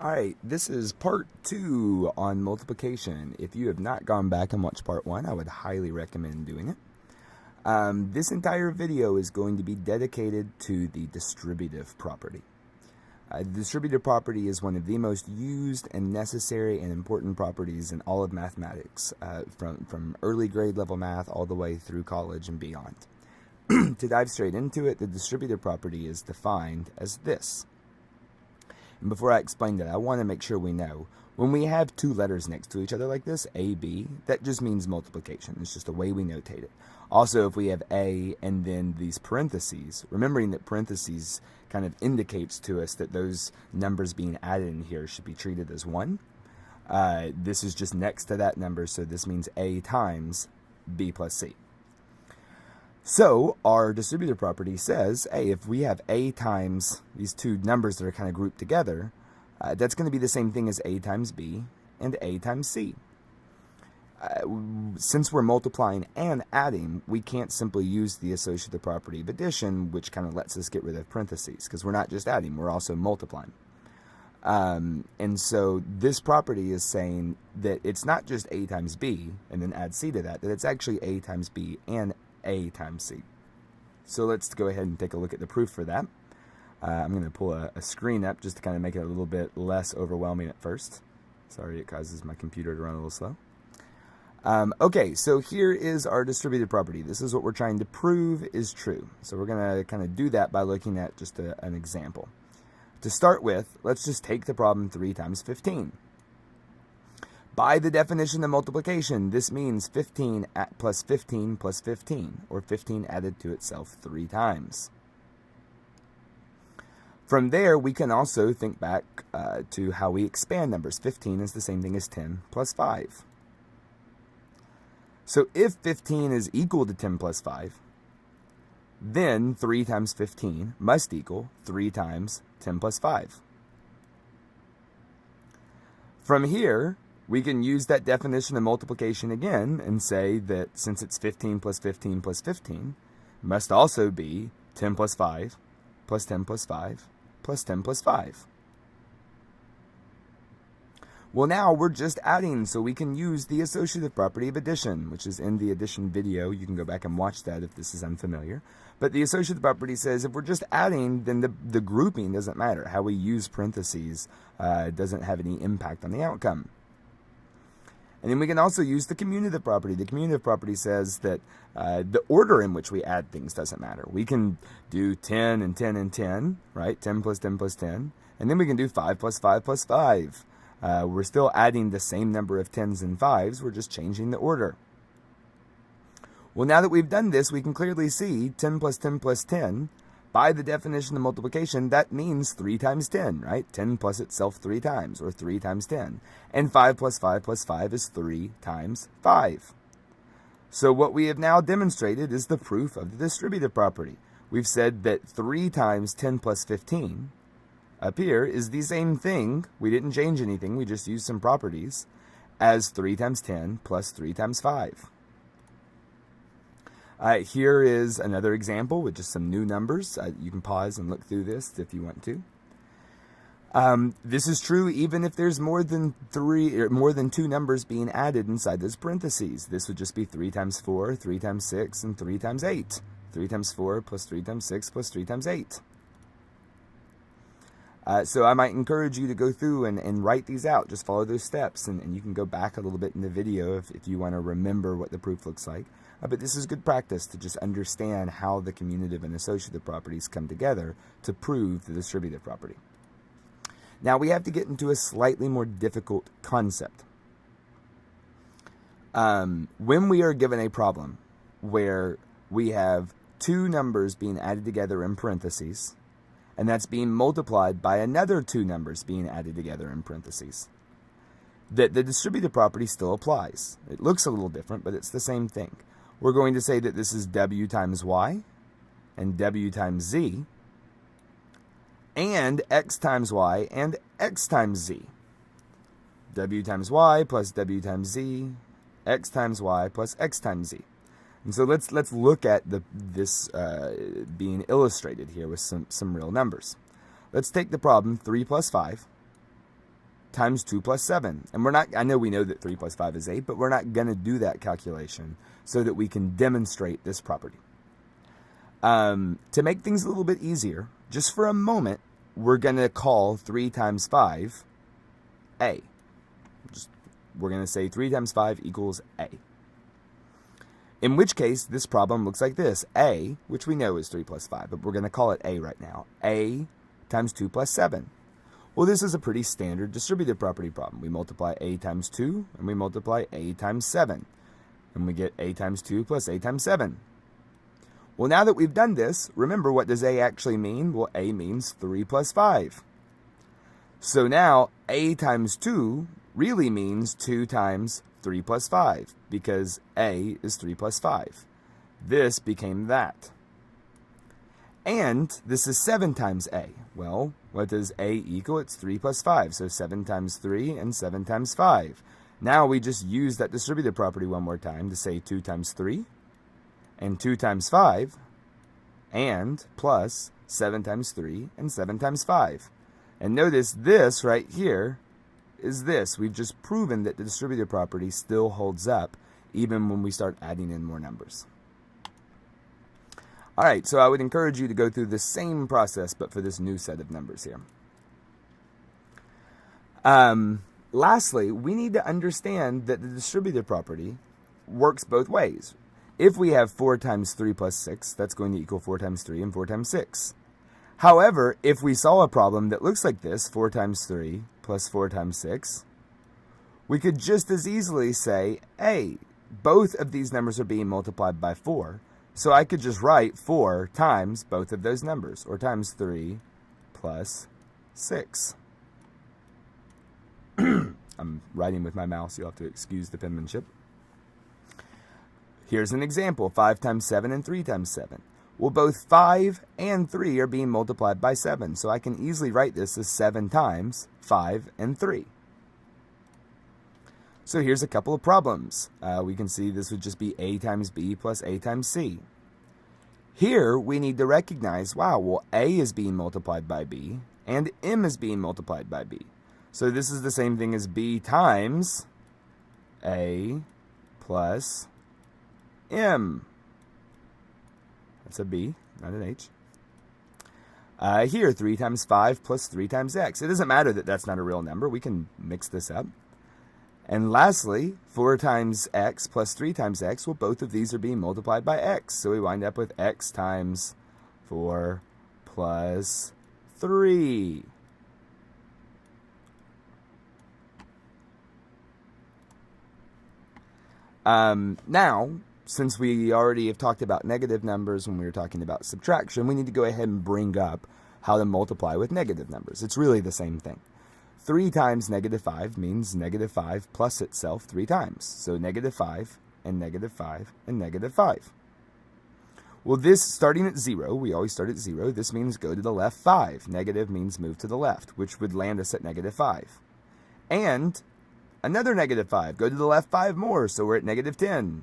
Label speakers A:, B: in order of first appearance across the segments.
A: Alright, this is part 2 on multiplication. If you have not gone back and watched part 1, I would highly recommend doing it. This entire video is going to be dedicated to the distributive property. The distributive property is one of the most used and necessary and important properties in all of mathematics, from early grade level math all the way through college and beyond. To dive straight into it, the distributive property is defined as this. And before I explain that, I want to make sure we know, when we have two letters next to each other like this, A, B, that just means multiplication. It's just a way we notate it. Also, if we have A and then these parentheses, remembering that parentheses kind of indicates to us that those numbers being added in here should be treated as 1. This is just next to that number, so this means A times B plus C. So our distributive property says, hey, if we have A times these two numbers that are kind of grouped together, that's going to be the same thing as A times B and A times C. Since we're multiplying and adding, we can't simply use the associative property of addition, which kind of lets us get rid of parentheses, because we're not just adding, we're also multiplying. And so this property is saying that it's not just A times B and then add C to that, that it's actually A times B and A times C. So let's go ahead and take a look at the proof for that. I'm going to pull a screen up just to kind of make it a little bit less overwhelming at first. Sorry, it causes my computer to run a little slow. Okay, so here is our distributive property. This is what we're trying to prove is true. So we're going to kind of do that by looking at just an example. To start with, let's just take the problem 3 times 15. By the definition of multiplication, this means 15 plus 15 plus 15, or 15 added to itself 3 times. From there, we can also think back to how we expand numbers. 15 is the same thing as 10 plus 5. So if 15 is equal to 10 plus 5, then 3 times 15 must equal 3 times 10 plus 5. From here, we can use that definition of multiplication again and say that since it's 15 plus 15 plus 15, it must also be 10 plus 5 plus 10 plus 5 plus 10 plus 5. Well, now we're just adding, so we can use the associative property of addition, which is in the addition video. You can go back and watch that if this is unfamiliar. But the associative property says if we're just adding, then the grouping doesn't matter. How we use parentheses doesn't have any impact on the outcome. And then we can also use the commutative property. The commutative property says that the order in which we add things doesn't matter. We can do 10 and 10 and 10, right? 10 plus 10 plus 10. And then we can do 5 plus 5 plus 5. We're still adding the same number of 10s and 5s. We're just changing the order. Well, now that we've done this, we can clearly see 10 plus 10 plus 10. By the definition of multiplication, that means 3 times 10, right? 10 plus itself 3 times, or 3 times 10. And 5 plus 5 plus 5 is 3 times 5. So what we have now demonstrated is the proof of the distributive property. We've said that 3 times 10 plus 15 up here is the same thing. We didn't change anything. We just used some properties as 3 times 10 plus 3 times 5. Here is another example with just some new numbers. You can pause and look through this if you want to. This is true even if there's more than 2 numbers being added inside those parentheses. This would just be 3 times 4, 3 times 6, and 3 times 8. 3 times 4 plus 3 times 6 plus 3 times 8. So I might encourage you to go through and write these out. Just follow those steps, and you can go back a little bit in the video if you want to remember what the proof looks like. But this is good practice to just understand how the commutative and associative properties come together to prove the distributive property. Now we have to get into a slightly more difficult concept. When we are given a problem where we have 2 numbers being added together in parentheses, and that's being multiplied by another 2 numbers being added together in parentheses, that the distributive property still applies. It looks a little different, but it's the same thing. We're going to say that this is W times Y and W times Z and X times Y and X times Z. W times Y plus W times Z, X times Y plus X times Z. And so let's look at this being illustrated here with some real numbers. Let's take the problem 3 plus 5 times 2 plus 7. And I know we know that 3 plus 5 is 8, but we're not going to do that calculation so that we can demonstrate this property. To make things a little bit easier, just for a moment, we're going to call 3 times 5 A. We're going to say 3 times 5 equals A. In which case, this problem looks like this. A, which we know is 3 plus 5, but we're going to call it A right now. A times 2 plus 7. Well, this is a pretty standard distributive property problem. We multiply A times 2, and we multiply A times 7. And we get A times 2 plus A times 7. Well, now that we've done this, remember, what does A actually mean? Well, A means 3 plus 5. So now, A times 2 really means 2 times 3 plus 5, because A is 3 plus 5. This became that. And this is 7 times A. Well, what does A equal? It's 3 plus 5, so 7 times 3 and 7 times 5. Now we just use that distributive property one more time to say 2 times 3 and 2 times 5 and plus 7 times 3 and 7 times 5. And notice this right here is this. We've just proven that the distributive property still holds up even when we start adding in more numbers. All right, so I would encourage you to go through the same process, but for this new set of numbers here. Lastly, we need to understand that the distributive property works both ways. If we have 4 times 3 plus 6, that's going to equal 4 times 3 and 4 times 6. However, if we saw a problem that looks like this, 4 times 3 plus 4 times 6, we could just as easily say, hey, both of these numbers are being multiplied by 4. So I could just write 4 times both of those numbers, or times 3 plus 6. I'm writing with my mouse. You'll have to excuse the penmanship. Here's an example, 5 times 7 and 3 times 7. Well, both 5 and 3 are being multiplied by 7, so I can easily write this as 7 times 5 and 3. So here's a couple of problems. We can see this would just be A times B plus A times C. Here, we need to recognize, wow, well, A is being multiplied by B, and M is being multiplied by B. So this is the same thing as B times A plus M. That's a B, not an H. Here, 3 times 5 plus 3 times X. It doesn't matter that that's not a real number. We can mix this up. And lastly, 4 times X plus 3 times X. Well, both of these are being multiplied by X. So we wind up with X times 4 plus 3. Now, since we already have talked about negative numbers when we were talking about subtraction, we need to go ahead and bring up how to multiply with negative numbers. It's really the same thing. 3 times negative 5 means negative 5 plus itself 3 times. So negative 5 and negative 5 and negative 5. Well, this starting at 0, we always start at 0. This means go to the left 5. Negative means move to the left, which would land us at negative 5. And another negative 5. Go to the left 5 more, so we're at negative 10.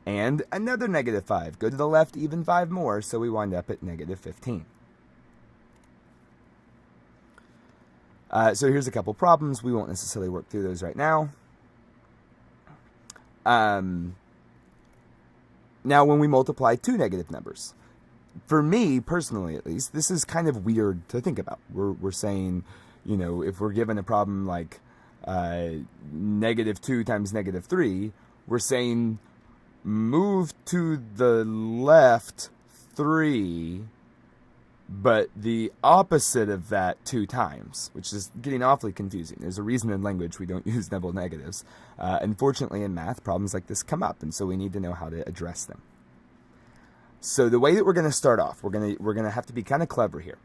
A: And another negative 5. Go to the left even 5 more, so we wind up at negative 15. So here's a couple problems. We won't necessarily work through those right now. Now, when we multiply two negative numbers, for me, personally at least, this is kind of weird to think about. We're saying, you know, if we're given a problem like negative 2 times negative 3, we're saying move to the left 3, but the opposite of that 2 times, which is getting awfully confusing. There's a reason in language we don't use double negatives. Unfortunately, in math, problems like this come up, and so we need to know how to address them. So the way that we're going to start off, we're going to have to be kind of clever here.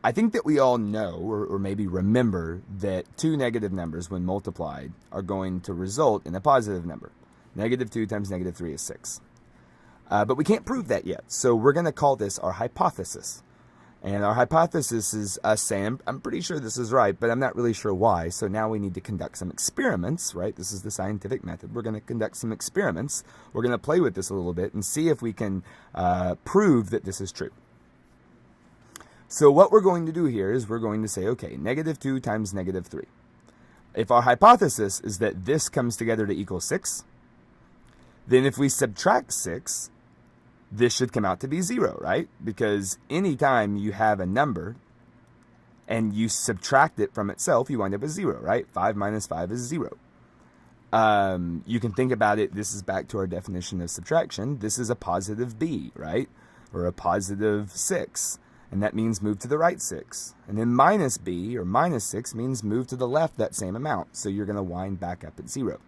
A: I think that we all know, or maybe remember, that two negative numbers, when multiplied, are going to result in a positive number. Negative 2 times negative 3 is 6. But we can't prove that yet, so we're going to call this our hypothesis. And our hypothesis is us saying, I'm pretty sure this is right, but I'm not really sure why, so now we need to conduct some experiments, right? This is the scientific method. We're going to conduct some experiments. We're going to play with this a little bit and see if we can prove that this is true. So what we're going to do here is we're going to say, okay, negative 2 times negative 3. if our hypothesis is that this comes together to equal 6, then if we subtract 6, this should come out to be 0, right? Because anytime you have a number and you subtract it from itself, you wind up with 0, right? 5 minus 5 is 0. You can think about it, this is back to our definition of subtraction. This is a positive b, right? Or a positive 6. And that means move to the right 6. And then minus b, or minus 6, means move to the left that same amount. So you're going to wind back up at 0.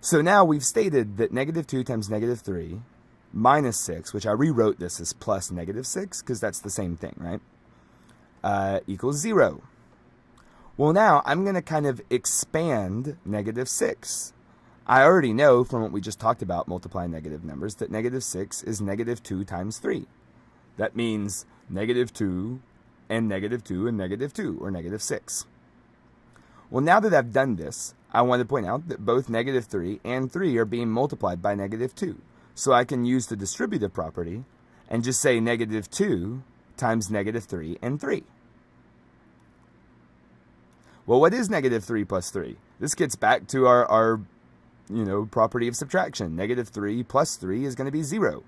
A: So now we've stated that negative 2 times negative 3 minus 6, which I rewrote this as plus negative 6, because that's the same thing, right? Equals 0. Well, now I'm going to kind of expand negative 6. I already know from what we just talked about multiplying negative numbers that negative 6 is negative 2 times 3. That means negative 2 and negative 2 and negative 2, or negative 6. Well, now that I've done this, I want to point out that both negative 3 and 3 are being multiplied by negative 2. So I can use the distributive property and just say negative 2 times negative 3 and 3. Well, what is negative 3 plus 3? This gets back to our property of subtraction. Negative 3 plus 3 is going to be 0.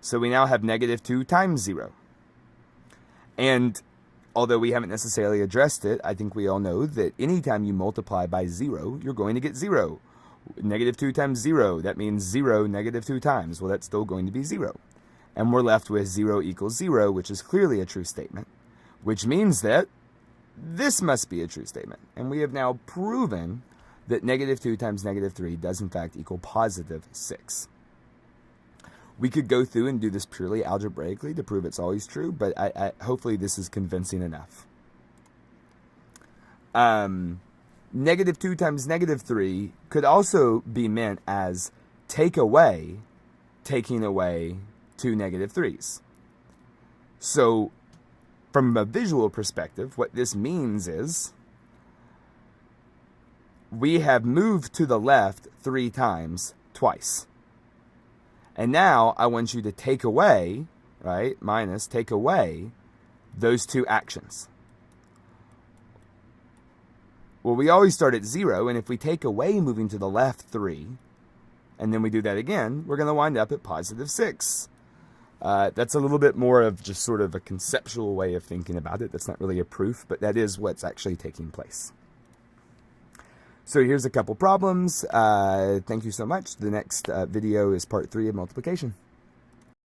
A: So we now have negative 2 times 0. And although we haven't necessarily addressed it, I think we all know that anytime you multiply by 0, you're going to get 0. Negative 2 times 0, that means 0 negative 2 times. Well, that's still going to be 0. And we're left with 0 equals 0, which is clearly a true statement, which means that this must be a true statement. And we have now proven that negative 2 times negative 3 does in fact equal positive 6. We could go through and do this purely algebraically to prove it's always true, but hopefully this is convincing enough. Negative 2 times negative 3 could also be meant as taking away 2 negative 3's. So from a visual perspective, what this means is we have moved to the left 3 times twice. And now I want you to take away, right, take away those 2 actions. Well, we always start at 0, and if we take away moving to the left 3, and then we do that again, we're going to wind up at positive 6. That's a little bit more of just sort of a conceptual way of thinking about it. That's not really a proof, but that is what's actually taking place. So here's a couple problems. Thank you so much. The next video is part 3 of multiplication.